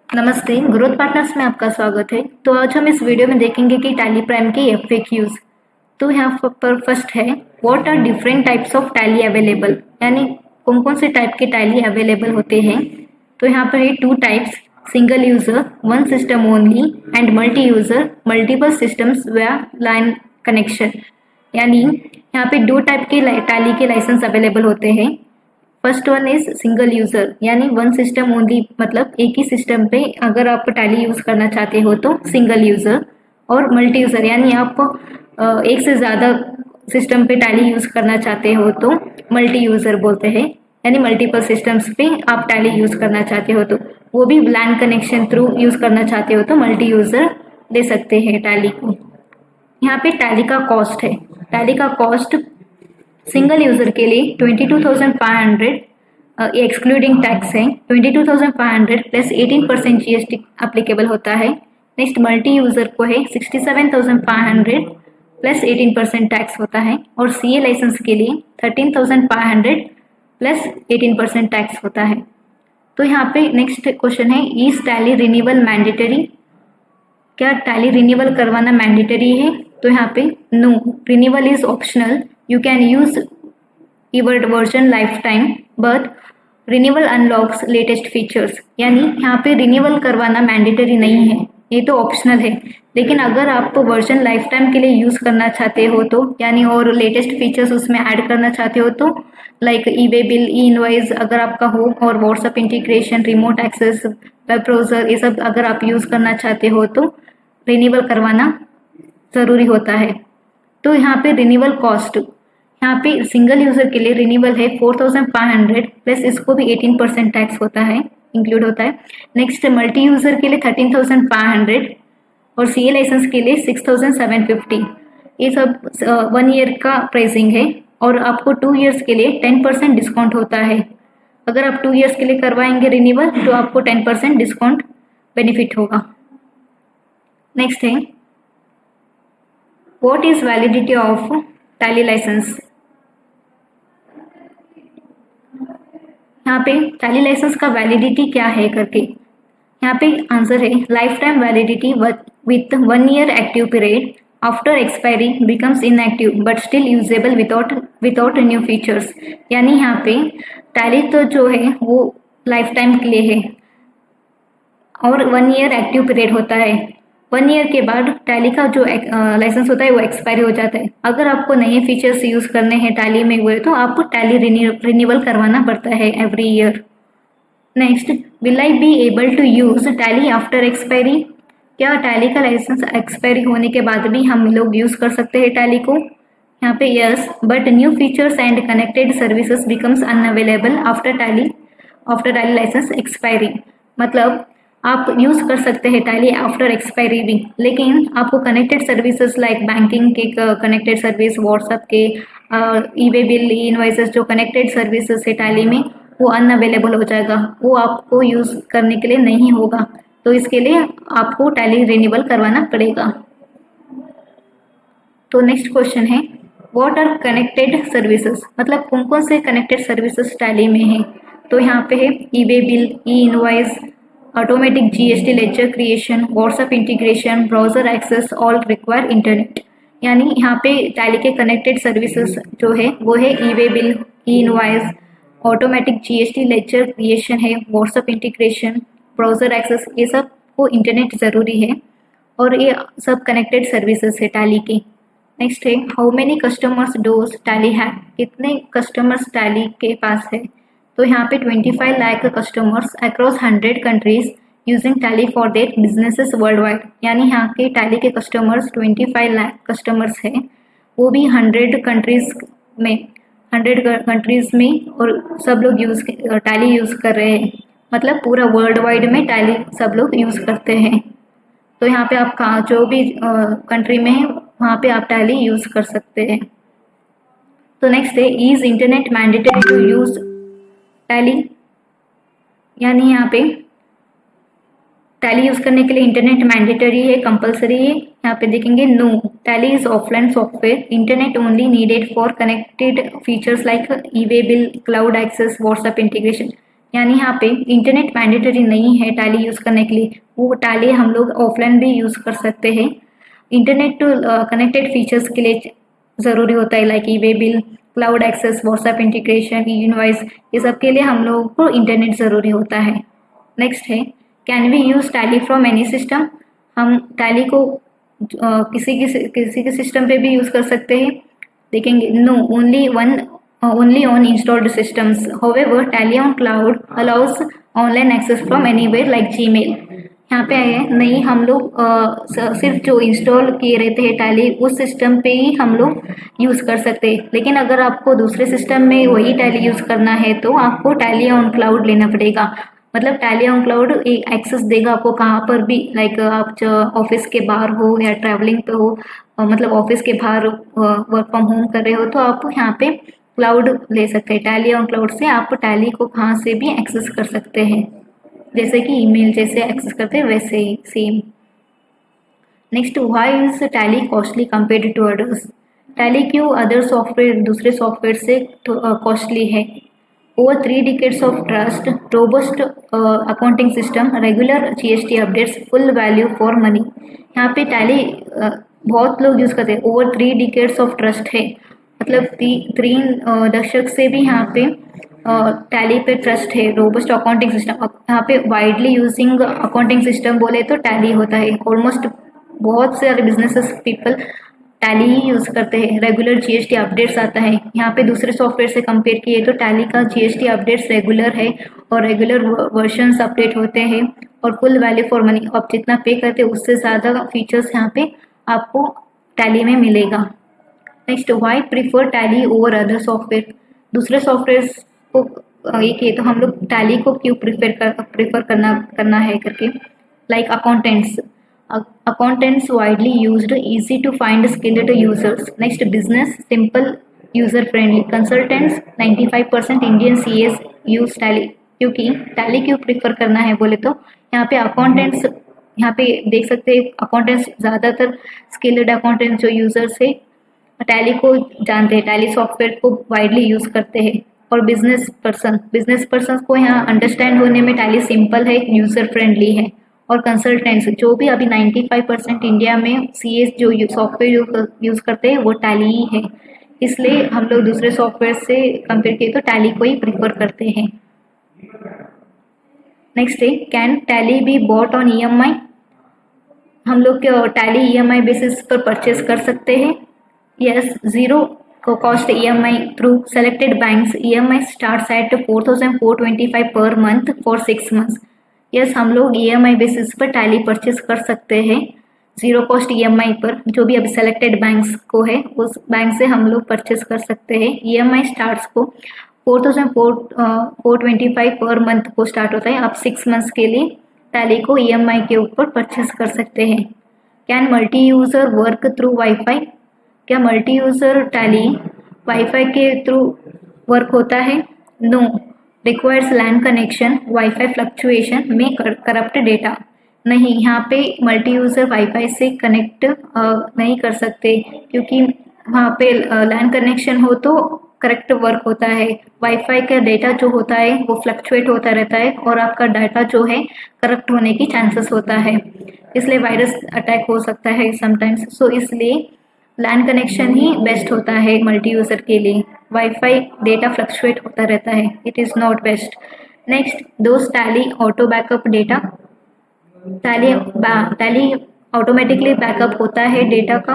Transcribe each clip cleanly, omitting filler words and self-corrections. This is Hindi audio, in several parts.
नमस्ते, ग्रोथ पार्टनर्स में आपका स्वागत है। तो आज हम इस वीडियो में देखेंगे कि टैली प्राइम के एफएक्यूज। तो यहाँ पर फर्स्ट है, what are different types of Tally available, यानी कौन कौन से टाइप के टैली अवेलेबल होते हैं। तो यहाँ पर है two types, single user one system only and multi user multiple systems व लाइन कनेक्शन। यानी यहाँ पे दो टाइप के टैली के लाइसेंस अवेलेबल होते हैं। First one is single user, यानी वन सिस्टम ओनली, मतलब एक ही सिस्टम पे अगर आप टैली यूज करना चाहते हो तो सिंगल यूजर। और मल्टी यूजर यानी आप एक से ज़्यादा सिस्टम पे टैली यूज करना चाहते हो तो मल्टी यूजर बोलते हैं। यानी मल्टीपल सिस्टम्स पे आप टैली यूज करना चाहते हो तो वो भी लैन कनेक्शन थ्रू यूज करना चाहते हो तो मल्टी यूजर ले सकते हैं टैली को। यहाँ पे टैली का कॉस्ट है, टैली का कॉस्ट सिंगल यूजर के लिए 22,500 एक्सक्लूडिंग टैक्स है। 22,500 प्लस 18% जीएसटी अप्लीकेबल होता है। नेक्स्ट मल्टी यूजर को है 67,500 प्लस 18% टैक्स होता है। और सीए लाइसेंस के लिए 13,500 प्लस 18% टैक्स होता है। तो यहाँ पे नेक्स्ट क्वेश्चन है, इज टैली रिन्यूअल मैंडेटरी, क्या टैली रिन्यूअल करवाना मैंडेटरी है। तो यहाँ पे no, renewal is optional, you can use ever version lifetime but renewal unlocks latest features. यानी यहाँ पे रिन्यूअल करवाना मैंडेटरी नहीं है, ये तो ऑप्शनल है। लेकिन अगर आप वर्जन लाइफ टाइम के लिए यूज़ करना चाहते हो तो यानी और लेटेस्ट फीचर्स उसमें ऐड करना चाहते हो तो like e way bill, e invoice अगर आपका हो और WhatsApp integration, remote access, web browser, ये सब अगर आप यूज़ करना चाहते हो तो रिन्यूअल करवाना ज़रूरी होता है। तो यहाँ पे रिन्यूअल कॉस्ट, यहाँ पे सिंगल यूज़र के लिए रिन्यूअल है 4,500 प्लस इसको भी 18% टैक्स होता है, इंक्लूड होता है। नेक्स्ट मल्टी यूज़र के लिए 13,500 और सीए लाइसेंस के लिए 6,750। ये सब 1 ईयर का प्राइसिंग है और आपको 2 ईयर्स के लिए 10% डिस्काउंट होता है। अगर आप 2 ईयर्स के लिए करवाएंगे रिन्यूअल तो आपको 10% डिस्काउंट बेनिफिट होगा। नेक्स्ट है, what is validity of Tally license. यहाँ पे टैली लाइसेंस का वैलिडिटी क्या है करके, यहाँ पे आंसर है life time validity with 1 year active period, after expiry becomes inactive but still usable without new features. यानी यहाँ पे टैली तो जो है वो लाइफ टाइम के लिए है और 1 ईयर एक्टिव पीरियड होता है। 1 ईयर के बाद टैली का जो लाइसेंस होता है वो एक्सपायरी हो जाता है। अगर आपको नए फीचर्स यूज़ करने हैं टैली में हुए तो आपको टैली रिन्यूअल करवाना पड़ता है every year. Next, will I be able to use Tally after expiry, क्या टैली का लाइसेंस एक्सपायरी होने के बाद भी हम लोग यूज़ कर सकते हैं टैली को। यहाँ पे yes, but new features and connected services becomes unavailable after Tally license expiry. मतलब आप यूज़ कर सकते हैं टैली आफ्टर एक्सपायरी भी, लेकिन आपको कनेक्टेड सर्विसेज लाइक बैंकिंग के कनेक्टेड सर्विस, व्हाट्सएप के ई वे बिल, ई इनवॉइसेस, जो कनेक्टेड सर्विसेज है टैली में वो अनअवेलेबल हो जाएगा, वो आपको यूज़ करने के लिए नहीं होगा। तो इसके लिए आपको टैली रिन्यूअल करवाना पड़ेगा। तो नेक्स्ट क्वेश्चन है, व्हाट आर कनेक्टेड सर्विसेज, मतलब कौन कौन से कनेक्टेड सर्विसेज टैली में है। तो यहाँ पे है e way bill, e invoice, automatic GST ledger creation, WhatsApp integration, browser access, all require internet. यानी यहाँ पे टैली के कनेक्टेड सर्विसेज जो है वो है e way bill, e invoice, automatic GST ledger creation है, व्हाट्सएप इंटीग्रेशन, ब्राउजर एक्सेस, ये सब को इंटरनेट ज़रूरी है और ये सब कनेक्टेड सर्विसेज है टैली के। नेक्स्ट है, how many customers does Tally है, कितने कस्टमर्स टैली के पास है। तो यहाँ पे 25 lakh customers across 100 countries using tally for their businesses world wide. यानी यहाँ के टैली के कस्टमर्स 25 लाख कस्टमर्स हैं, वो भी 100 कंट्रीज में और सब लोग टैली यूज़ कर रहे हैं, मतलब पूरा वर्ल्ड वाइड में टैली सब लोग यूज़ करते हैं। तो यहाँ पे आप कहाँ जो भी कंट्री में है वहाँ पे आप टैली यूज़ कर सकते हैं। तो नेक्स्ट है, is internet mandatory to use Tally, यानी यहाँ पे टैली यूज़ करने के लिए इंटरनेट मैंडेटरी है, कंपलसरी है। यहाँ पे देखेंगे no, Tally is offline software, internet only needed for connected features like e way bill, cloud access, WhatsApp integration. यानी यहाँ पे इंटरनेट मैंडेटरी नहीं है टैली यूज़ करने के लिए, वो टैली हम लोग ऑफलाइन भी यूज़ कर सकते हैं। इंटरनेट टू कनेक्टेड फीचर्स के लिए ज़रूरी होता है, like e way bill, cloud access, WhatsApp integration, e invoice, ये सब के लिए हम लोगों को इंटरनेट ज़रूरी होता है। नेक्स्ट है, can we use Tally from any system? हम टैली को किसी के सिस्टम पे भी यूज़ कर सकते हैं। देखेंगे, no, only on installed systems. However, Tally on Cloud allows online access from anywhere like Gmail. यहाँ पे आए हैं, नहीं, हम लोग सिर्फ जो इंस्टॉल किए रहते हैं टैली उस सिस्टम पे ही हम लोग यूज़ कर सकते हैं। लेकिन अगर आपको दूसरे सिस्टम में वही टैली यूज़ करना है तो आपको टैली ऑन क्लाउड लेना पड़ेगा। मतलब टैली ऑन क्लाउड एक एक्सेस देगा आपको कहाँ पर भी, लाइक आप जो ऑफिस के बाहर हो या ट्रैवलिंग पे हो, मतलब ऑफिस के बाहर वर्क फ्रॉम होम कर रहे हो तो आप यहाँ पे क्लाउड ले सकते हैं। टैली ऑन क्लाउड से आप टैली को कहाँ से भी एक्सेस कर सकते हैं, जैसे कि ईमेल जैसे एक्सेस करते हैं वैसे ही same. Next, why is Tally costly compared to others? Tally क्यों अदर सॉफ्टवेयर दूसरे सॉफ्टवेयर से कॉस्टली है? Over 3 decades of trust, robust accounting system, regular GST updates, full value for money. यहाँ पे टैली बहुत लोग यूज़ करते हैं। ओवर 3 decades of trust है, मतलब 3 दशक से भी यहाँ पे टैली पे ट्रस्ट है। रोबस्ट अकाउंटिंग सिस्टम, यहाँ पे वाइडली यूजिंग अकाउंटिंग सिस्टम बोले तो टैली होता है। ऑलमोस्ट बहुत सारे बिजनेसेस पीपल टैली ही यूज़ करते हैं। रेगुलर जीएसटी अपडेट्स आता है, यहाँ पे दूसरे सॉफ्टवेयर से कंपेयर किए तो टैली का जीएसटी अपडेट्स रेगुलर है और रेगुलर वर्जन्स अपडेट होते हैं और फुल वैल्यू फॉर मनी, आप जितना पे करते हैं उससे ज़्यादा फीचर्स यहाँ पे आपको टैली में मिलेगा। Next, why prefer Tally over other software? दूसरे सॉफ्टवेयर को ये किए तो हम लोग टैली को क्यों प्रीफर करना है करके, like accountants widely used, easy to find skilled users. Next, business simple, user friendly. Consultants 95% Indian CS use tally. क्योंकि टैली क्यों प्रीफर करना है बोले तो यहाँ पे अकाउंटेंट्स, यहाँ पे देख सकते हैं अकाउंटेंट्स ज़्यादातर स्किल्ड अकाउंटेंट्स जो यूजर्स है टैली को जानते हैं, टैली सॉफ्टवेयर को वाइडली यूज़ करते हैं। और बिजनेस पर्सन को यहाँ अंडरस्टैंड होने में टैली सिंपल है, यूज़र फ्रेंडली है। और कंसल्टेंट्स जो भी अभी 95% इंडिया में सीएस जो सॉफ्टवेयर यूज़ करते हैं वो टैली ही है, इसलिए हम लोग दूसरे सॉफ्टवेयर से कंपेयर किए तो टैली को ही प्रीफर करते हैं। नेक्स्ट है, can tally be bought on EMI? हम लोग टैली ईएमआई बेसिस पर परचेज कर सकते हैं। Yes, zero cost EMI through selected banks. EMI starts at 4,425 per month for 6 months। Yes, हम लोग ईएमआई बेसिस पर टैली परचेस कर सकते हैं जीरो कॉस्ट ईएमआई पर, जो भी अभी सेलेक्टेड बैंक्स को है उस बैंक से हम लोग परचेस कर सकते हैं। ईएमआई स्टार्ट्स को 4,425 पर मंथ को स्टार्ट होता है। आप 6 months के लिए टैली को ईएमआई के ऊपर परचेस कर सकते हैं। Can multi user work through wifi? क्या मल्टी यूज़र टैली वाईफाई के थ्रू वर्क होता है? नो, रिक्वायर्स लैन कनेक्शन, वाईफाई फ्लक्चुएशन में करप्ट डेटा। नहीं, यहाँ पे मल्टी यूज़र वाईफाई से कनेक्ट नहीं कर सकते, क्योंकि वहाँ पे लैन कनेक्शन हो तो करेक्ट वर्क होता है। वाईफाई का डेटा जो होता है वो फ्लक्चुएट होता रहता है और आपका डाटा जो है करप्ट होने की चांसेस होता है, इसलिए वायरस अटैक हो सकता है समटाइम्स। सो इसलिए लैन कनेक्शन ही बेस्ट होता है मल्टी यूज़र के लिए। वाईफाई डेटा फ्लक्चुएट होता रहता है, it is not best. Next, does Tally auto backup data? Tally automatically backup होता है डेटा का?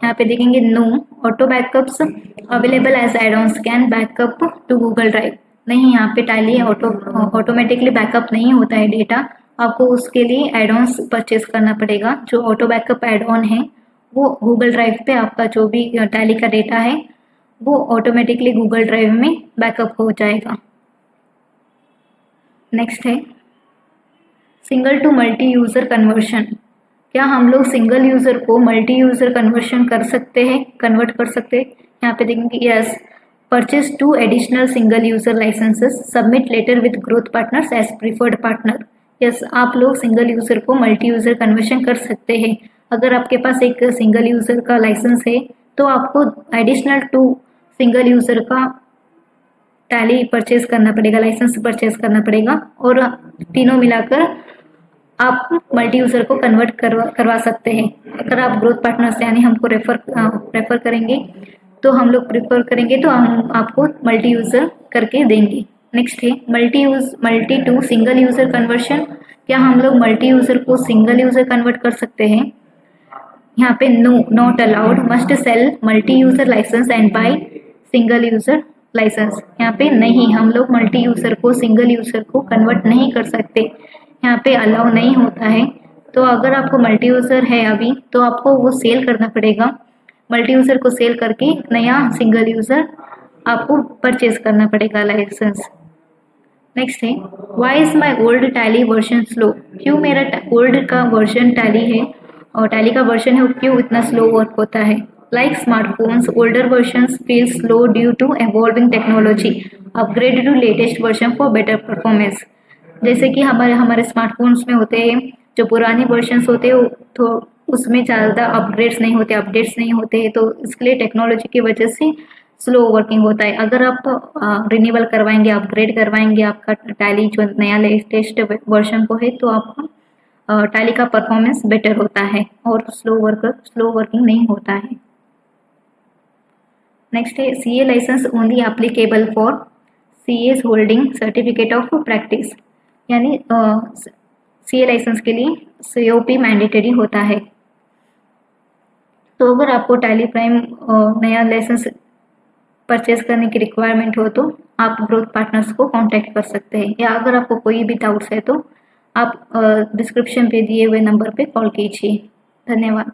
यहाँ पे देखेंगे, no, auto backups available as add ons, can backup to Google Drive. नहीं, यहाँ पे टैली ऑटोमेटिकली बैकअप नहीं होता है डेटा, आपको उसके लिए एड ऑन्स परचेज करना पड़ेगा। जो ऑटो बैकअप एड ऑन है वो गूगल ड्राइव पे आपका जो भी टैली का डेटा है वो ऑटोमेटिकली गूगल ड्राइव में बैकअप हो जाएगा। नेक्स्ट है, single to multi user conversion. क्या हम लोग सिंगल यूज़र को मल्टी यूज़र कन्वर्ट कर सकते हैं? यहाँ पे देखेंगे, yes, purchase 2 additional single user licenses, submit letter with growth partners as preferred partner. Yes, आप लोग सिंगल यूज़र को मल्टी यूज़र कन्वर्शन कर सकते हैं। अगर आपके पास एक सिंगल यूज़र का लाइसेंस है तो आपको एडिशनल 2 सिंगल यूज़र का टैली परचेज करना पड़ेगा, लाइसेंस परचेज करना पड़ेगा, और तीनों मिलाकर आप मल्टी यूज़र को कन्वर्ट करवा सकते हैं। अगर आप ग्रोथ पार्टनर्स यानी हमको रेफर करेंगे तो हम लोग प्रेफर करेंगे तो हम आपको मल्टी यूज़र करके देंगे। नेक्स्ट है multi to single user conversion. क्या हम लोग मल्टी यूज़र को सिंगल यूज़र कन्वर्ट कर सकते हैं? यहाँ पे no, not allowed, must sell multi user license and buy single user license. यहाँ पे नहीं, हम लोग मल्टी यूज़र को सिंगल यूज़र को कन्वर्ट नहीं कर सकते, यहाँ पे अलाउ नहीं होता है। तो अगर आपको मल्टी यूज़र है अभी तो आपको वो सेल करना पड़ेगा, मल्टी यूज़र को सेल करके नया सिंगल यूज़र आपको परचेज करना पड़ेगा लाइसेंस। नेक्स्ट है why is my old Tally version slow. क्यों मेरा ओल्ड का वर्जन टैली है और टैली का वर्जन है वो क्यों इतना स्लो वर्क होता है? Like smartphones older versions feel slow due to evolving technology, upgrade to latest version for better performance. जैसे कि हमारे स्मार्टफोन्स में होते हैं जो पुराने वर्जन्स होते हैं तो उसमें ज़्यादा अपडेट्स नहीं होते हैं, तो इसके लिए टेक्नोलॉजी की वजह से स्लो वर्किंग होता है। अगर आप रिन्यूअल करवाएंगे, अपग्रेड करवाएंगे आपका टैली जो नया लेटेस्ट वर्जन को है, तो आपका टैली का परफॉर्मेंस बेटर होता है और स्लो वर्किंग नहीं होता है। नेक्स्ट है CA license only applicable for CAs holding certificate of practice, यानी CA लाइसेंस के लिए COP मैंडेटरी होता है। तो अगर आपको टैली प्राइम नया लाइसेंस परचेज करने की रिक्वायरमेंट हो तो आप ग्रोथ पार्टनर्स को कांटेक्ट कर सकते हैं, या अगर आपको कोई भी डाउट्स है तो आप डिस्क्रिप्शन पे दिए हुए नंबर पे कॉल कीजिए। धन्यवाद।